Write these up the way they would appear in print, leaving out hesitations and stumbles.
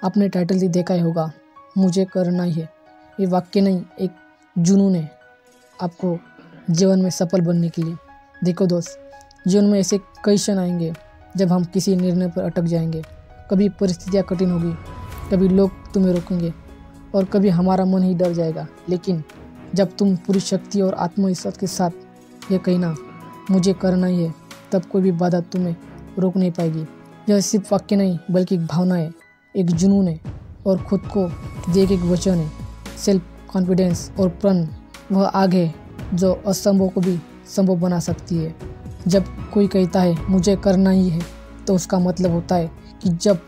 आपने टाइटल ही देखा ही होगा, मुझे करना ही है। ये वाक्य नहीं, एक जुनून है आपको जीवन में सफल बनने के लिए। देखो दोस्त, जीवन में ऐसे कई क्षण आएंगे जब हम किसी निर्णय पर अटक जाएंगे। कभी परिस्थितियाँ कठिन होगी, कभी लोग तुम्हें रोकेंगे और कभी हमारा मन ही डर जाएगा। लेकिन जब तुम पूरी शक्ति और आत्मविश्वास के साथ ये कहना मुझे करना ही है, तब कोई भी बाधा तुम्हें रोक नहीं पाएगी। यह सिर्फ वाक्य नहीं बल्कि एक भावना है, एक जुनून है और खुद को देख एक वचन है। सेल्फ कॉन्फिडेंस और प्रण वह आग है जो असंभव को भी संभव बना सकती है। जब कोई कहता है मुझे करना ही है, तो उसका मतलब होता है कि जब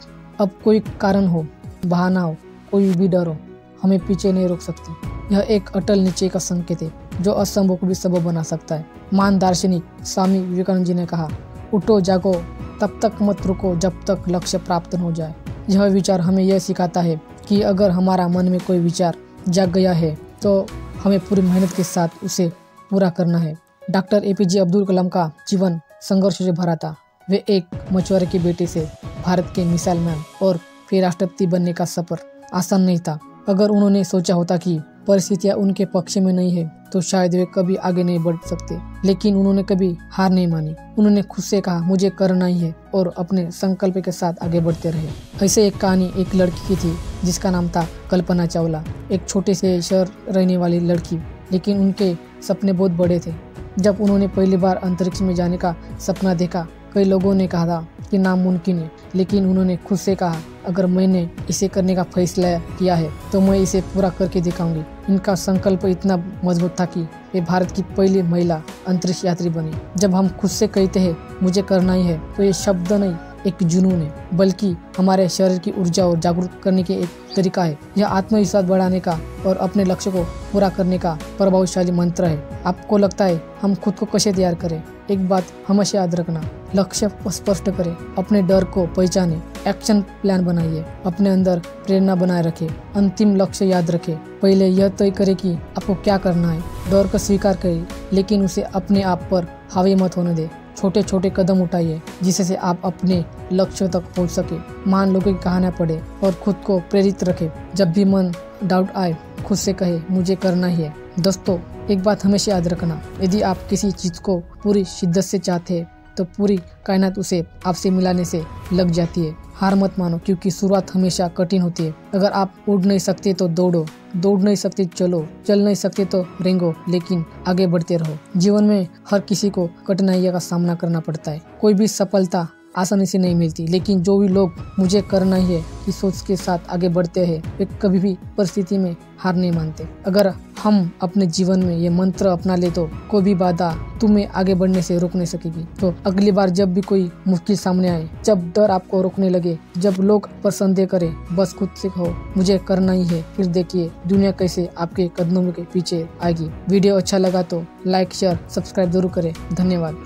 अब कोई कारण हो, बहाना हो, कोई भी डर हो, हमें पीछे नहीं रोक सकती। यह एक अटल निश्चय का संकेत है जो असंभव को भी संभव बना सकता है। महान दार्शनिक स्वामी विवेकानंद जी ने कहा, उठो जागो, तब तक मत रुको जब तक लक्ष्य प्राप्त न हो जाए। यह विचार हमें यह सिखाता है कि अगर हमारा मन में कोई विचार जाग गया है तो हमें पूरी मेहनत के साथ उसे पूरा करना है। डॉक्टर APJ अब्दुल कलाम का जीवन संघर्ष से भरा था। वे एक मछुआरे के बेटे से भारत के मिसाइल मैन और फिर राष्ट्रपति बनने का सफर आसान नहीं था। अगर उन्होंने सोचा होता कि परिस्थितियाँ उनके पक्ष में नहीं है तो शायद वे कभी आगे नहीं बढ़ सकते, लेकिन उन्होंने कभी हार नहीं मानी। उन्होंने खुद से कहा मुझे करना ही है और अपने संकल्प के साथ आगे बढ़ते रहे। ऐसे एक कहानी एक लड़की की थी जिसका नाम था कल्पना चावला। एक छोटे से शहर रहने वाली लड़की, लेकिन उनके सपने बहुत बड़े थे। जब उन्होंने पहली बार अंतरिक्ष में जाने का सपना देखा, कई लोगों ने कहा था कि नामुमकिन है, लेकिन उन्होंने खुद से कहा अगर मैंने इसे करने का फैसला किया है तो मैं इसे पूरा करके दिखाऊंगी। इनका संकल्प इतना मजबूत था कि वे भारत की पहली महिला अंतरिक्ष यात्री बनी। जब हम खुद से कहते हैं मुझे करना ही है, तो ये शब्द नहीं एक जुनून है, बल्कि हमारे शरीर की ऊर्जा और जागरूक करने के एक तरीका है। यह आत्मविश्वास बढ़ाने का और अपने लक्ष्य को पूरा करने का प्रभावशाली मंत्र है। आपको लगता है हम खुद को कैसे तैयार करें? एक बात हमेशा याद रखना, लक्ष्य स्पष्ट करें, अपने डर को पहचाने, एक्शन प्लान बनाइए, अपने अंदर प्रेरणा बनाए रखें, अंतिम लक्ष्य याद रखें। पहले यह तय करें कि आपको क्या करना है। डर को स्वीकार करें, लेकिन उसे अपने आप पर हावी मत होने दें। छोटे छोटे कदम उठाइए जिससे आप अपने लक्ष्य तक पहुंच सके। महान लोगों की कहानियां पढ़े और खुद को प्रेरित रखें। जब भी मन डाउट आए, खुद से कहे मुझे करना ही है। दोस्तों, एक बात हमेशा याद रखना, यदि आप किसी चीज को पूरी शिद्दत से चाहते हैं तो पूरी कायनात उसे आपसे मिलाने से लग जाती है। हार मत मानो, क्योंकि शुरुआत हमेशा कठिन होती है। अगर आप उड़ नहीं सकते तो दौड़ो, दौड़ नहीं सकते चलो, चल नहीं सकते तो रेंगो, लेकिन आगे बढ़ते रहो। जीवन में हर किसी को कठिनाइयों का सामना करना पड़ता है। कोई भी सफलता आसानी से नहीं मिलती, लेकिन जो भी लोग मुझे करना ही है कि सोच के साथ आगे बढ़ते हैं, वे कभी भी परिस्थिति में हार नहीं मानते। अगर हम अपने जीवन में ये मंत्र अपना ले तो कोई भी बाधा तुम्हें आगे बढ़ने से रोक नहीं सकेगी। तो अगली बार जब भी कोई मुश्किल सामने आए, जब डर आपको रोकने लगे, जब लोग पर संदेह करें, बस खुद से कहो मुझे करना ही है। फिर देखिए दुनिया कैसे आपके कदमों के पीछे आएगी। वीडियो अच्छा लगा तो लाइक, शेयर, सब्सक्राइब जरूर करें। धन्यवाद।